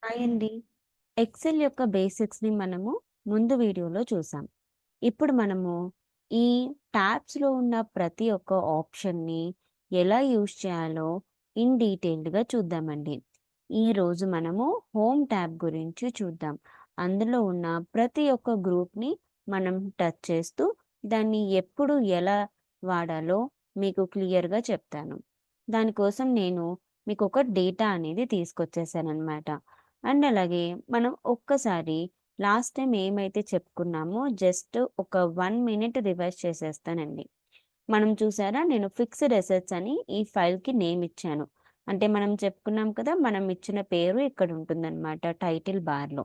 Hi అండి. XL యొక్క బేసిక్స్‌ని మనము ముందు వీడియోలో చూసాం. ఇప్పుడు మనము ఈ ట్యాబ్స్‌లో ఉన్న ప్రతి ఒక్క ఆప్షన్‌ని ఎలా యూజ్ చేయాలో ఇన్ డీటెయిల్డ్‌గా చూద్దామండి. ఈరోజు మనము హోమ్ ట్యాబ్ గురించి చూద్దాం. అందులో ఉన్న ప్రతి ఒక్క గ్రూప్‌ని మనం టచ్ చేస్తూ దాన్ని ఎప్పుడు ఎలా వాడాలో మీకు క్లియర్‌గా చెప్తాను. దానికోసం నేను మీకొక డేటా అనేది తీసుకొచ్చేసాననమాట. అండ్ అలాగే మనం ఒక్కసారి లాస్ట్ టైం ఏమైతే చెప్పుకున్నామో జస్ట్ ఒక 1 మినిట్ రివైజ్ చేసేస్తానండి. మనం చూసారా నేను ఫిక్స్డ్ అసెట్స్ అని ఈ ఫైల్‌కి నేమ్ ఇచ్చాను. అంటే మనం చెప్పుకున్నాం కదా! మనం ఇచ్చిన పేరు ఇక్కడ ఉంటుందన్నమాట టైటిల్ బార్‌లో.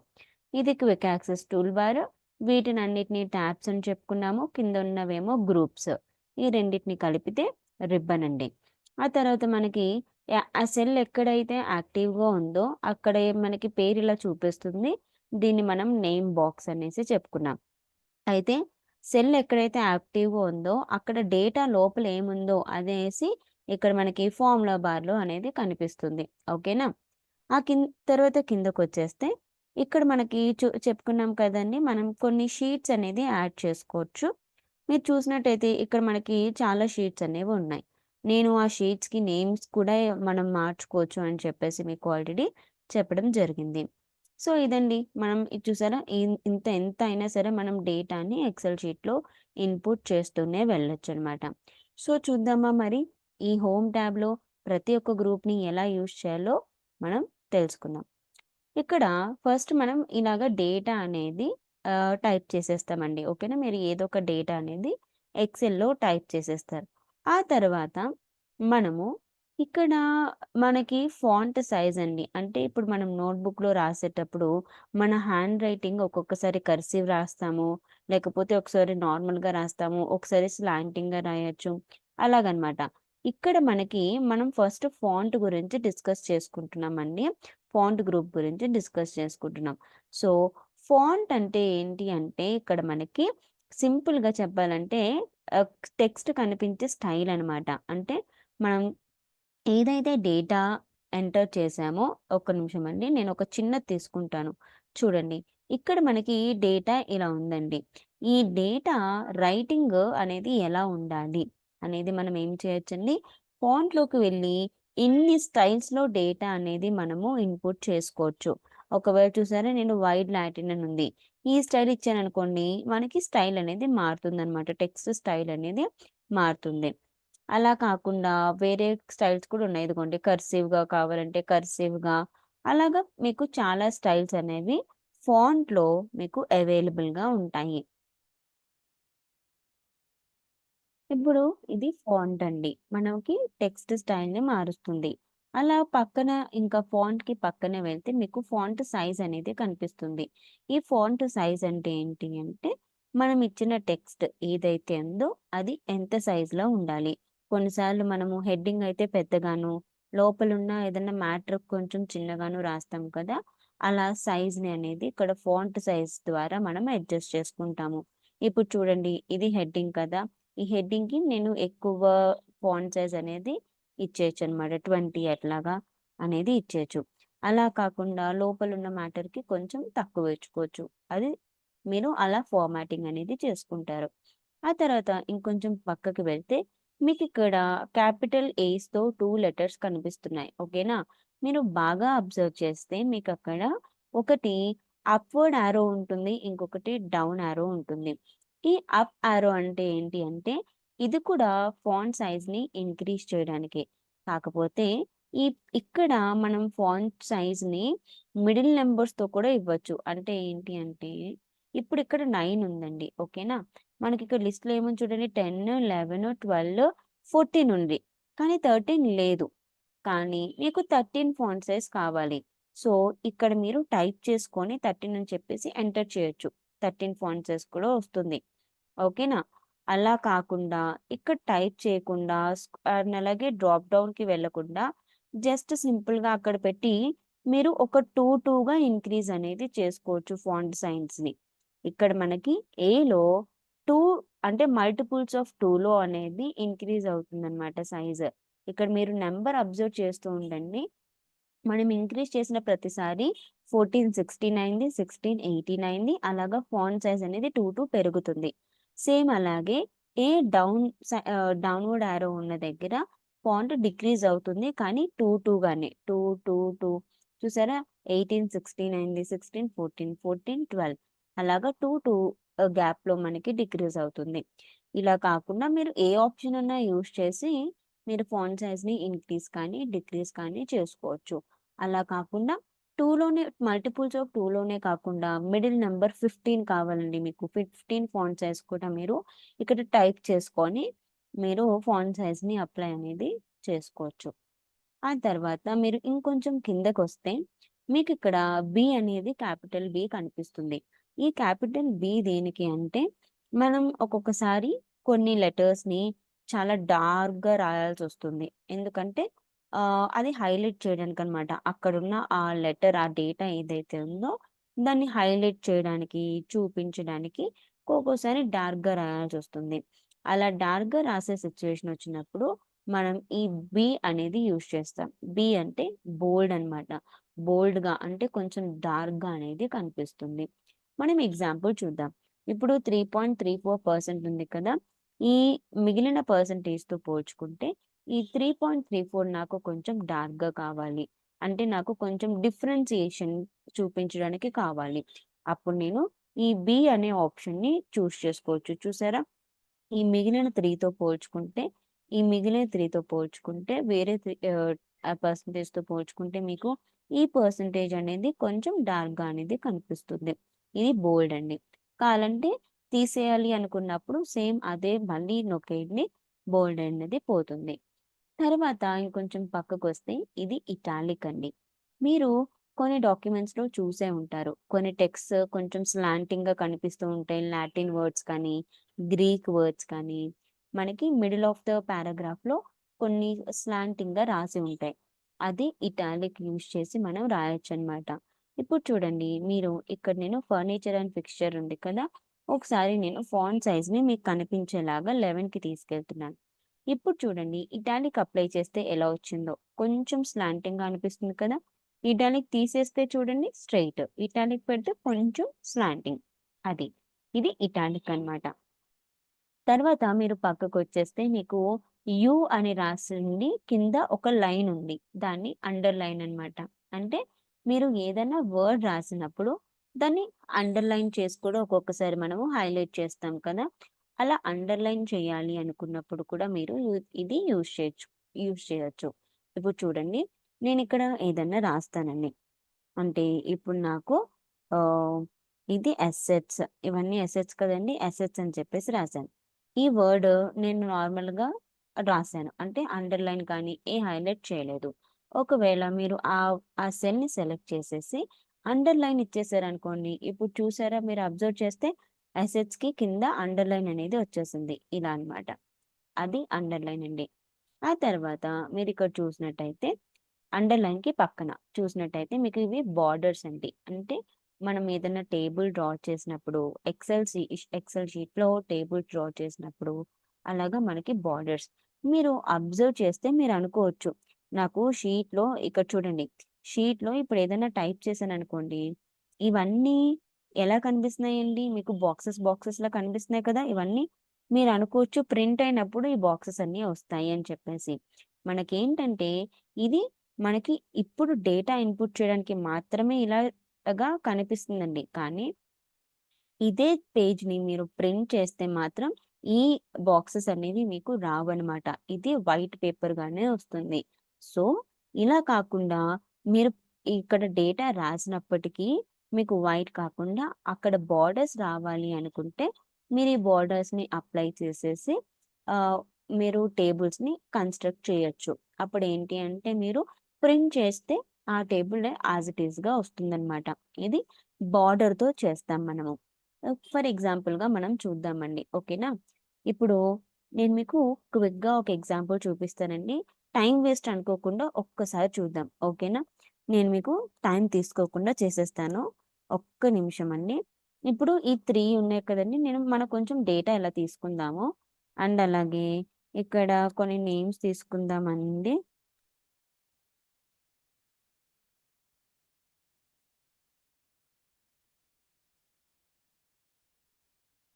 ఇది క్విక్ యాక్సెస్ టూల్ బార్. వీటినన్నిటిని ట్యాబ్స్ అని చెప్పుకున్నాము. కింద ఉన్నవేమో గ్రూప్స్. ఈ రెండిటిని కలిపితే రిబ్బన్ అండి. ఆ తర్వాత మనకి ఆ సెల్ ఎక్కడైతే యాక్టివ్‌గా ఉందో అక్కడే మనకి పేరు ఇలా చూపిస్తుంది. దీన్ని మనం నేమ్ బాక్స్ అనేసి చెప్పుకున్నాం. అయితే సెల్ ఎక్కడైతే యాక్టివ్‌గా ఉందో అక్కడ డేటా లోపల ఏముందో అదేసి ఇక్కడ మనకి ఫార్ములా బార్‌లో అనేది కనిపిస్తుంది. ఓకేనా? ఆ తర్వాత కిందకొచ్చేస్తే ఇక్కడ మనకి చెప్పుకున్నాం కదండీ! మనం కొన్ని షీట్స్ అనేది యాడ్ చేసుకోవచ్చు. మీరు చూసినట్టయితే ఇక్కడ మనకి చాలా షీట్స్ అనేవి ఉన్నాయి. నేను ఆ షీట్స్‌కి నేమ్స్ కూడా మనం మార్చుకోవచ్చు అని చెప్పేసి మీకు ఆల్రెడీ చెప్పడం జరిగింది. సో, ఇదండి. మనం ఇది చూసారా? ఎంత అయినా సరే మనం డేటాని ఎక్సెల్ షీట్‌లో ఇన్‌పుట్ చేస్తూనే వెళ్ళొచ్చనమాట. సో, చూద్దామా మరి? ఈ హోమ్ ట్యాబ్‌లో ప్రతి ఒక్క గ్రూప్‌ని ఎలా యూజ్ చేయాలో మనం తెలుసుకుందాం. ఇక్కడ ఫస్ట్ మనం ఇలాగ డేటా అనేది టైప్ చేసేస్తామండి. ఓకేనా? మీరు ఏదో ఒక డేటా అనేది ఎక్సెల్‌లో టైప్ చేసేస్తారు. ఆ తర్వాత మనము ఇక్కడ మనకి ఫాంట్ సైజ్ అండి. అంటే ఇప్పుడు మనం నోట్‌బుక్‌లో రాసేటప్పుడు మన హ్యాండ్ రైటింగ్ ఒక్కొక్కసారి కర్సివ్ రాస్తాము. లేకపోతే ఒకసారి నార్మల్‌గా రాస్తాము. ఒకసారి స్లాంటింగ్‌గా రాయొచ్చు. అలాగనమాట. ఇక్కడ మనకి మనం ఫస్ట్ ఫాంట్ గురించి డిస్కస్ చేసుకుంటున్నామండి. ఫాంట్ గ్రూప్ గురించి డిస్కస్ చేసుకుంటున్నాం. సో, ఫాంట్ అంటే ఏంటి అంటే ఇక్కడ మనకి సింపుల్‌గా చెప్పాలంటే ఆహ్, టెక్స్ట్ కనిపించే స్టైల్ అనమాట. అంటే మనం ఏదైతే డేటా ఎంటర్ చేశామో ఒక్క నిమిషం అండి. నేను ఒక చిన్నది తీసుకుంటాను. చూడండి. ఇక్కడ మనకి డేటా ఇలా ఉందండి. ఈ డేటా రైటింగ్ అనేది ఎలా ఉండాలి అనేది మనం ఏం చేయొచ్చండి, ఫాంట్‌లోకి వెళ్ళి ఇన్ని స్టైల్స్‌లో డేటా అనేది మనము ఇన్‌పుట్ చేసుకోవచ్చు. ఒకవేళ చూసారా నేను వైడ్ లాటిన్ అని ఉంది. ఈ స్టైల్ ఇచ్చాననుకోండి మనకి స్టైల్ అనేది మారుతుందనమాట. టెక్స్ట్ స్టైల్ అనేది మారుతుంది. అలా కాకుండా వేరే స్టైల్స్ కూడా ఉన్నాయి. ఇదిగోండి కర్సివ్‌గా కావాలంటే కర్సివ్‌గా అలాగా మీకు చాలా స్టైల్స్ అనేవి ఫాంట్‌లో మీకు అవైలబుల్‌గా ఉంటాయి. ఇప్పుడు ఇది ఫాంట్ అండి. మనకి టెక్స్ట్ స్టైల్‌ని మారుస్తుంది. అలా పక్కన ఇంకా ఫాంట్‌కి పక్కనే వెళ్తే మీకు ఫాంట్ సైజ్ అనేది కనిపిస్తుంది. ఈ ఫాంట్ సైజ్ అంటే ఏంటి అంటే, మనం ఇచ్చిన టెక్స్ట్ ఏదైతే ఉందో అది ఎంత సైజ్‌లో ఉండాలి. కొన్నిసార్లు మనము హెడ్డింగ్ అయితే పెద్దగాను, లోపలున్న ఏదన్నా మ్యాటర్ కొంచెం చిన్నగాను రాస్తాం కదా! అలా సైజ్‌ని అనేది ఇక్కడ ఫాంట్ సైజ్ ద్వారా మనం అడ్జస్ట్ చేసుకుంటాము. ఇప్పుడు చూడండి ఇది హెడ్డింగ్ కదా! ఈ హెడ్డింగ్‌కి నేను ఎక్కువ ఫాంట్ సైజ్ అనేది ఇచ్చేయొచ్చనమాట. 20 అట్లాగా అనేది ఇచ్చేయొచ్చు. అలా కాకుండా లోపలున్న మ్యాటర్‌కి కొంచెం తక్కువ ఇచ్చుకోవచ్చు. అది మీరు అలా ఫార్మాటింగ్ అనేది చేసుకుంటారు. ఆ తర్వాత ఇంకొంచెం పక్కకి వెళ్తే మీకిక్కడ క్యాపిటల్ ఏస్‌తో 2 లెటర్స్ కనిపిస్తున్నాయి. ఓకేనా? మీరు బాగా అబ్జర్వ్ చేస్తే మీకక్కడ ఒకటి అప్‌వర్డ్ యారో ఉంటుంది. ఇంకొకటి డౌన్ యారో ఉంటుంది. ఈ అప్ యారో అంటే ఏంటి అంటే, ఇది కూడా ఫాంట్ సైజ్‌ని ఇంక్రీజ్ చేయడానికే. కాకపోతే ఈ ఇక్కడ మనం ఫాంట్ సైజ్‌ని మిడిల్ నంబర్స్‌తో కూడా ఇవ్వచ్చు. అంటే ఏంటి అంటే, ఇప్పుడిక్కడ 9 ఉందండి. ఓకేనా? మనకిక్కడ లిస్ట్‌లో ఏముంది చూడండి 10, 11, 12, 14 ఉంది. కానీ 13 లేదు. కానీ మీకు 13 ఫాంట్ సైజ్ కావాలి. సో, ఇక్కడ మీరు టైప్ చేసుకొని 13 అని చెప్పేసి ఎంటర్ చేయొచ్చు. 13 ఫాంట్ సైజ్ కూడా వస్తుంది. ఓకేనా? అలా కాకుండా ఇక్కడ టైప్ చేయకుండా అండ్ అలాగే డ్రాప్ డౌన్‌కి వెళ్ళకుండా జస్ట్ సింపుల్‌గా అక్కడ పెట్టి మీరు ఒక 2గా ఇంక్రీజ్ అనేది చేసుకోవచ్చు ఫాంట్ సైజ్‌ని. ఇక్కడ మనకి ఏలో 2 అంటే మల్టిపుల్స్ ఆఫ్ 2లో అనేది ఇంక్రీజ్ అవుతుందన్నమాట సైజ్. ఇక్కడ మీరు నంబర్ అబ్జర్వ్ చేస్తూ ఉండండి. మనం ఇంక్రీజ్ చేసిన ప్రతిసారి 1416 అయింది, 1618 అయింది. అలాగా ఫాంట్ సైజ్ అనేది 2 పెరుగుతుంది. సేమ్ అలాగే ఏ డౌన్‌వర్డ్ యారో ఉన్న దగ్గర ఫాంట్ డిక్రీజ్ అవుతుంది. కానీ 2 గానే 2, 2, 2 చూసారా? 18, 16 అయింది. 16, 14, 14, 12 అలాగా 2 గ్యాప్‌లో మనకి డిక్రీజ్ అవుతుంది. ఇలా కాకుండా మీరు ఏ ఆప్షన్ అన్నా యూజ్ చేసి మీరు ఫాంట్ సైజ్‌ని ఇంక్రీజ్ కానీ, డిక్రీజ్ కానీ చేసుకోవచ్చు. అలా కాకుండా 2లోనే మల్టిపుల్స్ ఆఫ్ 2లోనే కాకుండా మిడిల్ నంబర్ 15 కావాలండి మీకు. 15 ఫాంట్ సైజ్ కూడా మీరు ఇక్కడ టైప్ చేసుకొని మీరు ఫాంట్ సైజ్‌ని అప్లై అనేది చేసుకోవచ్చు. ఆ తర్వాత మీరు ఇంకొంచెం కిందకొస్తే మీకిక్కడ బి అనేది క్యాపిటల్ బి కనిపిస్తుంది. ఈ క్యాపిటల్ బి దేనికి అంటే, మనం ఒక్కొక్కసారి కొన్ని లెటర్స్‌ని చాలా డార్క్‌గా రాయాల్సొస్తుంది. ఎందుకంటే అది హైలైట్ చేయడానికనమాట. అక్కడున్న ఆ లెటర్, ఆ డేటా ఏదైతే ఉందో దాన్ని హైలైట్ చేయడానికి, చూపించడానికి ఒక్కొక్కసారి డార్క్‌గా రాయాల్సొస్తుంది. అలా డార్క్‌గా రాసే సిట్యుయేషన్ వచ్చినప్పుడు మనం ఈ బి అనేది యూజ్ చేస్తాం. బి అంటే బోల్డ్ అనమాట. బోల్డ్‌గా అంటే కొంచెం డార్క్‌గా అనేది కనిపిస్తుంది. మనం ఎగ్జాంపుల్ చూద్దాం. ఇప్పుడు 3.34% ఉంది కదా! ఈ మిగిలిన పర్సెంటేజ్‌తో పోల్చుకుంటే ఈ 3.34 నాకు కొంచెం డార్క్‌గా కావాలి. అంటే నాకు కొంచెం డిఫరెన్షియేషన్ చూపించడానికి కావాలి. అప్పుడు నేను ఈ బి అనే ఆప్షన్‌ని చేసుకోవచ్చు. చూసారా? ఈ మిగిలిన 3తో పోల్చుకుంటే, ఈ మిగిలిన 3తో పోల్చుకుంటే వేరే ఆ పర్సెంటేజ్‌తో పోల్చుకుంటే మీకు ఈ పర్సెంటేజ్ అనేది కొంచెం డార్క్‌గా అనేది కనిపిస్తుంది. ఇది బోల్డ్ అండి. కావాలంటే తీసేయాలి అనుకున్నప్పుడు సేమ్ అదే మళ్ళీ నొక్కేయండి. బోల్డ్ అనేది పోతుంది. తర్వాత ఇంకొంచెం పక్కకొస్తే ఇది ఇటాలిక్ అండి. మీరు కొన్ని డాక్యుమెంట్స్‌లో చూసే ఉంటారు. కొన్ని టెక్స్ట్ కొంచెం స్లాంటింగ్‌గా కనిపిస్తూ ఉంటాయి. లాటిన్ వర్డ్స్ కానీ, గ్రీక్ వర్డ్స్ కానీ, మనకి మిడిల్ ఆఫ్ ద పారాగ్రాఫ్‌లో కొన్ని స్లాంటింగ్‌గా రాసి ఉంటాయి. అది ఇటాలిక్ యూజ్ చేసి మనం రాయొచ్చనమాట. ఇప్పుడు చూడండి మీరు ఇక్కడ నేను ఫర్నిచర్ అండ్ ఫిక్స్చర్ ఉంది కదా! ఒకసారి నేను ఫాంట్ సైజ్‌ని మీకు కనిపించేలాగా 11కి తీసుకెళ్తున్నాను. ఇప్పుడు చూడండి ఇటాలిక్ అప్లై చేస్తే ఎలా వచ్చిందో. కొంచెం స్లాంటింగ్‌గా అనిపిస్తుంది కదా! ఇటాలిక్ తీసేస్తే చూడండి స్ట్రెయిట్. ఇటాలిక్ పెడితే కొంచెం స్లాంటింగ్. అది. ఇది ఇటాలిక్ అన్నమాట. తర్వాత మీరు పక్కకొచ్చేస్తే మీకు యూ అని రాసింది కింద ఒక లైన్ ఉంది. దాన్ని అండర్‌లైన్ అన్నమాట. అంటే మీరు ఏదైనా వర్డ్ రాసినప్పుడు దాన్ని అండర్‌లైన్ చేసి కూడా ఒక్కొక్కసారి మనము హైలైట్ చేస్తాం కదా! అలా అండర్‌లైన్ చేయాలి అనుకున్నప్పుడు కూడా మీరు ఇది యూజ్ చేయొచ్చు. ఇప్పుడు చూడండి నేనిక్కడ ఏదన్నా రాస్తానండి. అంటే ఇప్పుడు నాకు ఆహ్, ఇది అసెట్స్ ఇవన్నీ అసెట్స్ కదండీ! అసెట్స్ అని చెప్పేసి రాసాను. ఈ వర్డ్ నేను నార్మల్‌గా రాసాను. అంటే అండర్‌లైన్ కానీ, హైలైట్ చేయలేదు. ఒకవేళ మీరు ఆ సెల్‌ని సెలెక్ట్ చేసేసి అండర్‌లైన్ ఇచ్చేసారనుకోండి. ఇప్పుడు చూసారా మీరు అబ్జర్వ్ చేస్తే అసెట్స్‌కి కింద అండర్‌లైన్ అనేది వచ్చేసింది. ఇలా అన్నమాట. అది అండర్‌లైన్ అండి. ఆ తర్వాత మీరిక్కడ చూసినట్టయితే అండర్‌లైన్‌కి పక్కన చూసినట్టయితే మీకు ఇవి బోర్డర్స్ అండి. అంటే మనం ఏదైనా టేబుల్ డ్రా చేసినప్పుడు ఎక్సెల్ షీట్‌లో టేబుల్ డ్రా చేసినప్పుడు అలాగా మనకి బోర్డర్స్. మీరు అబ్జర్వ్ చేస్తే మీరనుకోవచ్చు. నాకు షీట్‌లో ఇక్కడ చూడండి. షీట్‌లో ఇప్పుడు ఏదైనా టైప్ చేశాననుకోండి. ఇవన్నీ ఎలా కనిపిస్తున్నాయండి? మీకు బాక్సెస్‌లా కనిపిస్తున్నాయి కదా! ఇవన్నీ మీరనుకోవచ్చు ప్రింట్ అయినప్పుడు ఈ బాక్సెస్ అన్నీ వస్తాయి అని చెప్పేసి. మనకేంటంటే ఇది మనకి ఇప్పుడు డేటా ఇన్‌పుట్ చేయడానికి మాత్రమే ఇలాగా కనిపిస్తుందండి. కానీ ఇదే పేజ్‌ని మీరు ప్రింట్ చేస్తే మాత్రం ఈ బాక్సెస్ అనేవి మీకు రావన్నమాట. ఇది వైట్ పేపర్‌గానే వస్తుంది. సో, ఇలా కాకుండా మీరు ఇక్కడ డేటా రాసినప్పటికీ మీకు వైట్ కాకుండా అక్కడ బోర్డర్స్ రావాలి అనుకుంటే మీరు ఈ బోర్డర్స్‌ని అప్లై చేసేసి ఆహ్, మీరు టేబుల్స్‌ని కన్‌స్ట్రక్ట్ చేయొచ్చు. అప్పుడేంటి అంటే మీరు ప్రింట్ చేస్తే ఆ టేబుల్ యాస్ ఇట్ ఈస్‌గా వస్తుందన్నమాట. ఇది బార్డర్‌తో చేస్తాం మనము. ఫర్ ఎగ్జాంపుల్‌గా మనం చూద్దామండి. ఓకేనా? ఇప్పుడు నేను మీకు క్విక్‌గా ఒక ఎగ్జాంపుల్ చూపిస్తానండి. టైమ్ వేస్ట్ అనుకోకుండా ఒక్కసారి చూద్దాం. ఓకేనా? నేను మీకు టైమ్ తీసుకోకుండా చేసేస్తాను. ఒక్క నిమిషం అండి. ఇప్పుడు ఈ 3 ఉన్నాయి కదండీ! మనం కొంచెం డేటా ఇలా తీసుకుందాము. అండ్ అలాగే ఇక్కడ కొన్ని నేమ్స్ తీసుకుందామండి.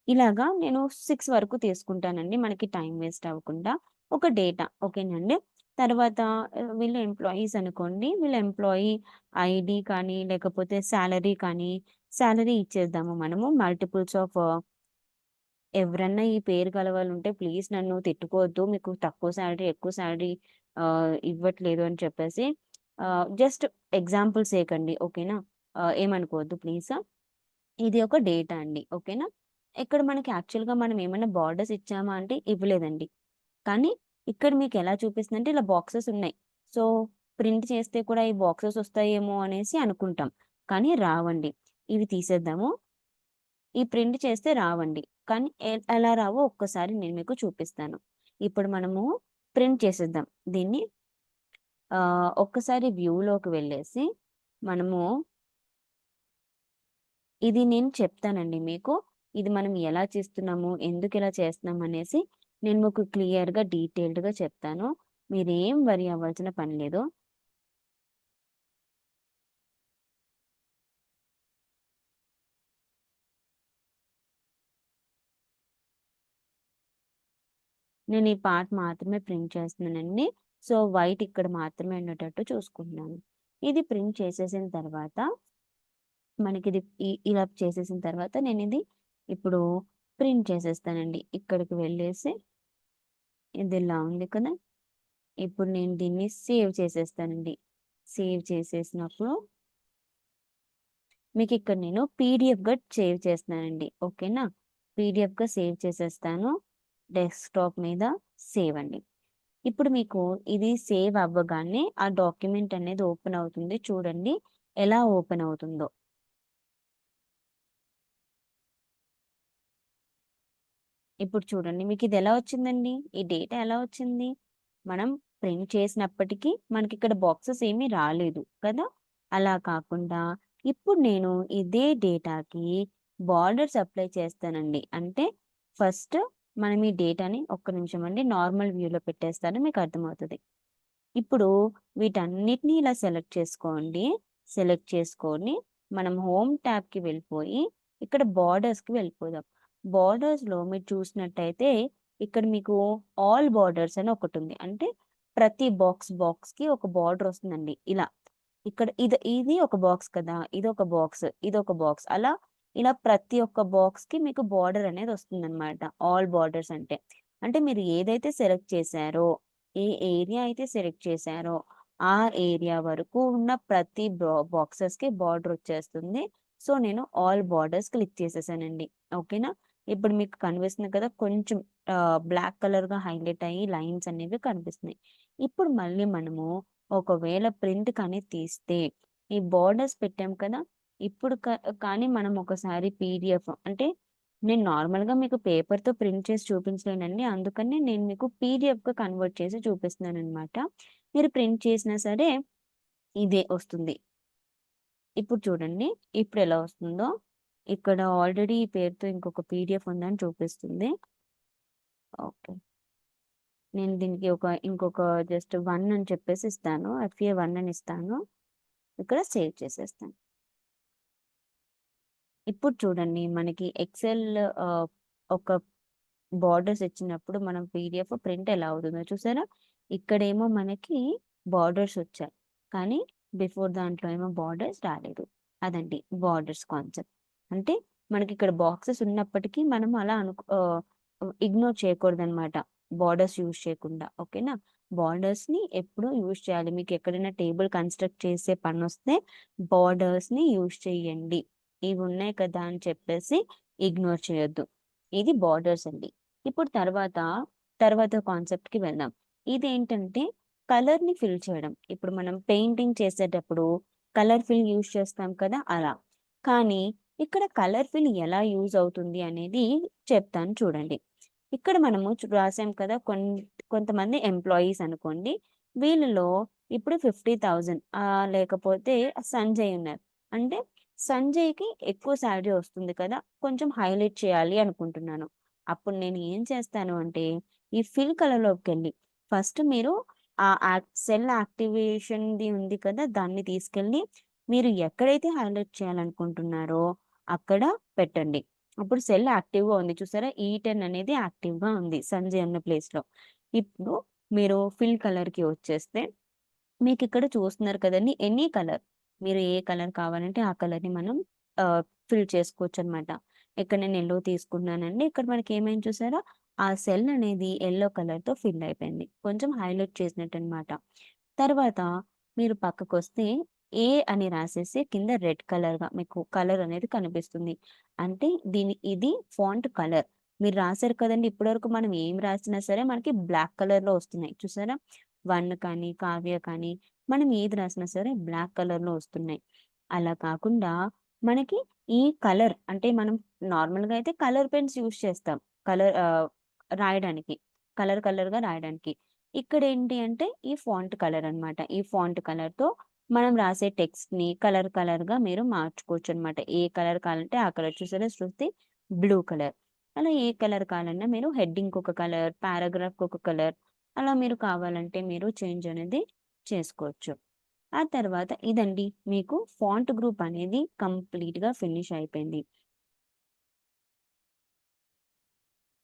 ఇలాగా నేను 6 వరకు తీసుకుంటానండి. మనకి టైం వేస్ట్ అవ్వకుండా. ఒక డేటా ఓకేనండి. తర్వాత వీళ్ళు ఎంప్లాయీస్ అనుకోండి. వీళ్ళ ఎంప్లాయీ ఐడీ కానీ, లేకపోతే సాలరీ కానీ, సాలరీ ఇచ్చేద్దాము మనము. మల్టిపుల్స్ ఆఫ్ ఎవరన్నా ఈ పేరు గల వాళ్ళుంటే ప్లీజ్ నన్ను తిట్టుకోవద్దు. మీకు తక్కువ సాలరీ, ఎక్కువ సాలరీ ఇవ్వట్లేదు అని చెప్పేసి జస్ట్ ఎగ్జాంపుల్ సేక్ అండి. ఓకేనా? ఏమనుకోవద్దు ప్లీజ్. ఇది ఒక డేటా అండి. ఓకేనా? ఇక్కడ మనకి యాక్చువల్‌గా మనం ఏమన్నా బార్డర్స్ ఇచ్చామా అంటే ఇవ్వలేదండి. కానీ ఇక్కడ మీకెలా చూపిస్తుందంటే ఇలా బాక్సెస్ ఉన్నాయి. సో, ప్రింట్ చేస్తే కూడా ఈ బాక్సెస్ వస్తాయేమో అనేసి అనుకుంటాం. కానీ రావండి. ఇవి తీసేద్దాము. ఈ ప్రింట్ చేస్తే రావండి. కానీ ఎలా రావో ఒక్కసారి నేను మీకు చూపిస్తాను. ఇప్పుడు మనము ప్రింట్ చేసేద్దాం. దీన్ని ఒక్కసారి వ్యూలోకి వెళ్ళేసి మనము ఇది నేను చెప్తానండి మీకు. ఇది మనం ఎలా చేస్తున్నాము, ఎందుకిలా చేస్తున్నాం అనేసి నేను మీకు క్లియర్‌గా, డీటెయిల్డ్‌గా చెప్తాను. మీరేం వరీ అవ్వాల్సిన పని లేదు. నేను ఈ పార్ట్ మాత్రమే ప్రింట్ చేస్తున్నానండి. సో, వైట్ ఇక్కడ మాత్రమే ఉండేటట్టు చూసుకుంటున్నాను. ఇది ప్రింట్ చేసేసిన తర్వాత మనకిది ఇలా చేసేసిన తర్వాత నేనిది ఇప్పుడు ప్రింట్ చేసేస్తానండి. ఇక్కడికి వెళ్ళేసి ఇది ఇలా ఉంది కదా! ఇప్పుడు నేను దీన్ని సేవ్ చేసేస్తానండి. సేవ్ చేసేసినప్పుడు మీకిక్కడ నేను పీడీఎఫ్‌గా సేవ్ చేస్తున్నానండి. ఓకేనా? పీడీఎఫ్‌గా సేవ్ చేసేస్తాను. డెస్క్‌టాప్ మీద సేవ్ అండి. ఇప్పుడు మీకు ఇది సేవ్ అవ్వగానే ఆ డాక్యుమెంట్ అనేది ఓపెన్ అవుతుంది. చూడండి ఎలా ఓపెన్ అవుతుందో. ఇప్పుడు చూడండి మీకిదెలా వచ్చిందండి? ఈ డేటా ఎలా వచ్చింది? మనం ప్రింట్ చేసినప్పటికీ మనకిక్కడ బాక్సెస్ ఏమీ రాలేదు కదా! అలా కాకుండా ఇప్పుడు నేను ఇదే డేటాకి బార్డర్స్ అప్లై చేస్తానండి. అంటే ఫస్ట్ మనం ఈ డేటాని ఒక్క నిమిషం అండి నార్మల్ వ్యూలో పెట్టేస్తాను మీకర్థమవుతది. ఇప్పుడు వీటన్నిటిని ఇలా సెలెక్ట్ చేసుకోండి. సెలెక్ట్ చేసుకొని మనం హోమ్ ట్యాబ్‌కి వెళ్ళిపోయి ఇక్కడ బోర్డర్స్‌కి వెళ్ళిపోదాం. బోర్డర్స్‌లో మీరు చూసినట్టయితే ఇక్కడ మీకు ఆల్ బోర్డర్స్ అని ఒకటుంది. అంటే ప్రతి బాక్స్‌కి ఒక బోర్డర్ వస్తుందండి ఇలా. ఇక్కడ ఇది ఒక బాక్స్ కదా! ఇదొక బాక్స్, ఇదొక బాక్స్. అలా ఇలా ప్రతి ఒక్క బాక్స్‌కి మీకు బోర్డర్ అనేది వస్తుందన్నమాట. ఆల్ బోర్డర్స్ అంటే. అంటే మీరు ఏదైతే సెలెక్ట్ చేశారో, ఏ ఏరియా అయితే సెలెక్ట్ చేశారో, ఆ ఏరియా వరకు ఉన్న ప్రతి బాక్సెస్‌కి బోర్డర్ వచ్చేస్తుంది. సో, నేను ఆల్ బోర్డర్స్ క్లిక్ చేసేసానండి. ఓకేనా? ఇప్పుడు మీకు కనిపిస్తుంది కదా! కొంచెం బ్లాక్ కలర్‌గా హైలైట్ అయ్యి లైన్స్ అనేవి కనిపిస్తున్నాయి. ఇప్పుడు మళ్ళీ మనము ఒకవేళ ప్రింట్ కానీ తీస్తే, ఈ బోర్డర్స్ పెట్టాం కదా! ఇప్పుడు కానీ మనం ఒకసారి పీడీఎఫ్ అంటే నేను నార్మల్‌గా మీకు పేపర్‌తో ప్రింట్ చేసి చూపించలేనండి. అందుకని నేను మీకు పీడీఎఫ్‌గా కన్వర్ట్ చేసి చూపిస్తున్నాననమాట. మీరు ప్రింట్ చేసినా సరే ఇదే వస్తుంది. ఇప్పుడు చూడండి. ఇప్పుడెలా వస్తుందో. ఇక్కడ ఆల్రెడీ ఈ పేరుతో ఇంకొక పీడీఎఫ్ ఉందని చూపిస్తుంది. ఓకే. నేను దీనికి ఇంకొక జస్ట్ 1 అని చెప్పేసి ఇస్తాను. ఎఫ్ఏ 1 అని ఇస్తాను. ఇక్కడ సేవ్ చేసేస్తాను. ఇప్పుడు చూడండి మనకి ఎక్సెల్ ఆహ్, ఒక బోర్డర్స్ ఇచ్చినప్పుడు మనం పీడీఎఫ్ ప్రింట్ ఎలా అవుతుందో చూసారా? ఇక్కడేమో మనకి బోర్డర్స్ వచ్చాయి. కానీ బిఫోర్ దాంట్లో ఏమో బోర్డర్స్ రాలేదు. అదండి బోర్డర్స్ కాన్సెప్ట్. అంటే మనకిక్కడ బాక్సెస్ ఉన్నప్పటికీ మనం అలా ఇగ్నోర్ చేయకూడదనమాట. బోర్డర్స్ యూజ్ చేయకుండా. ఓకేనా? బోర్డర్స్‌ని ఎప్పుడూ యూజ్ చేయాలి. మీకెక్కడైనా టేబుల్ కన్‌స్ట్రక్ట్ చేసే పనొస్తే బోర్డర్స్‌ని యూజ్ చేయండి. ఇవున్నాయి కదా! అని చెప్పేసి ఇగ్నోర్ చేయొద్దు. ఇది బోర్డర్స్ అండి. ఇప్పుడు తర్వాత కాన్సెప్ట్‌కి వెళ్దాం. ఇదేంటంటే కలర్‌ని ఫిల్ చేయడం. ఇప్పుడు మనం పెయింటింగ్ చేసేటప్పుడు కలర్ ఫిల్ యూజ్ చేస్తాం కదా! అలా. కానీ ఇక్కడ కలర్ ఫిల్ ఎలా యూజ్ అవుతుంది అనేది చెప్తాను చూడండి. ఇక్కడ మనము రాసాం కదా! కొంతమంది ఎంప్లాయీస్ అనుకోండి. వీళ్ళలో ఇప్పుడు 50,000 లేకపోతే సంజయ్ ఉన్నారు. అంటే సంజయ్‌కి ఎక్కువ సాలరీ వస్తుంది కదా! కొంచెం హైలైట్ చేయాలి అనుకుంటున్నాను. అప్పుడు నేను ఏం చేస్తాను అంటే, ఈ ఫిల్ కలర్‌లోకెళ్ళి ఫస్ట్ మీరు ఆ సెల్ యాక్టివేషన్‌ది ఉంది కదా! దాన్ని తీసుకెళ్ళి మీరు ఎక్కడైతే హైలైట్ చేయాలనుకుంటున్నారో అక్కడ పెట్టండి. అప్పుడు సెల్ యాక్టివ్‌గా ఉంది చూసారా? E10 అనేది యాక్టివ్‌గా ఉంది సంజయ్ అన్న ప్లేస్‌లో. ఇప్పుడు మీరు ఫిల్ కలర్‌కి వచ్చేస్తే మీకిక్కడ చూస్తున్నారు కదండీ! Any colour. మీరు ఏ కలర్ కావాలంటే ఆ కలర్‌ని మనం ఫిల్ చేసుకోవచ్చనమాట. ఇక్కడ నేను యెల్లో తీసుకున్నానండి. ఇక్కడ మనకేమైంది చూసారా? ఆ సెల్ అనేది యెల్లో కలర్‌తో ఫిల్ అయిపోయింది. కొంచెం హైలైట్ చేసినట్టనమాట. తర్వాత మీరు పక్కకొస్తే ఏ అని రాసేసి కింద రెడ్ కలర్‌గా మీకు కలర్ అనేది కనిపిస్తుంది. అంటే ఇది ఫాంట్ కలర్. మీరు రాసారు కదండీ! ఇప్పటివరకు మనం ఏం రాసినా సరే మనకి బ్లాక్ కలర్‌లో వస్తున్నాయి. చూసారా? 1 కానీ, కావ్య కానీ మనం ఏది రాసినా సరే బ్లాక్ కలర్‌లో వస్తున్నాయి. అలా కాకుండా మనకి ఈ కలర్ అంటే మనం నార్మల్‌గా అయితే కలర్ పెన్స్ యూజ్ చేస్తాం. కలర్ రాయడానికి. కలర్‌గా రాయడానికి. ఇక్కడేంటి అంటే ఈ ఫాంట్ కలర్ అన్నమాట. ఈ ఫాంట్ కలర్‌తో మనం రాసే టెక్స్ట్‌ని కలర్‌గా మీరు మార్చుకోవచ్చనమాట. ఏ కలర్ కావాలంటే ఆ కలర్. చూసారా శృతి బ్లూ కలర్. అలా ఏ కలర్ కావాలన్నా మీరు హెడ్డింగ్‌కి ఒక కలర్, పారాగ్రాఫ్‌కి ఒక కలర్ అలా మీరు కావాలంటే మీరు చేంజ్ అనేది చేసుకోవచ్చు. ఆ తర్వాత ఇదండి మీకు ఫాంట్ గ్రూప్ అనేది కంప్లీట్‌గా ఫినిష్ అయిపోయింది.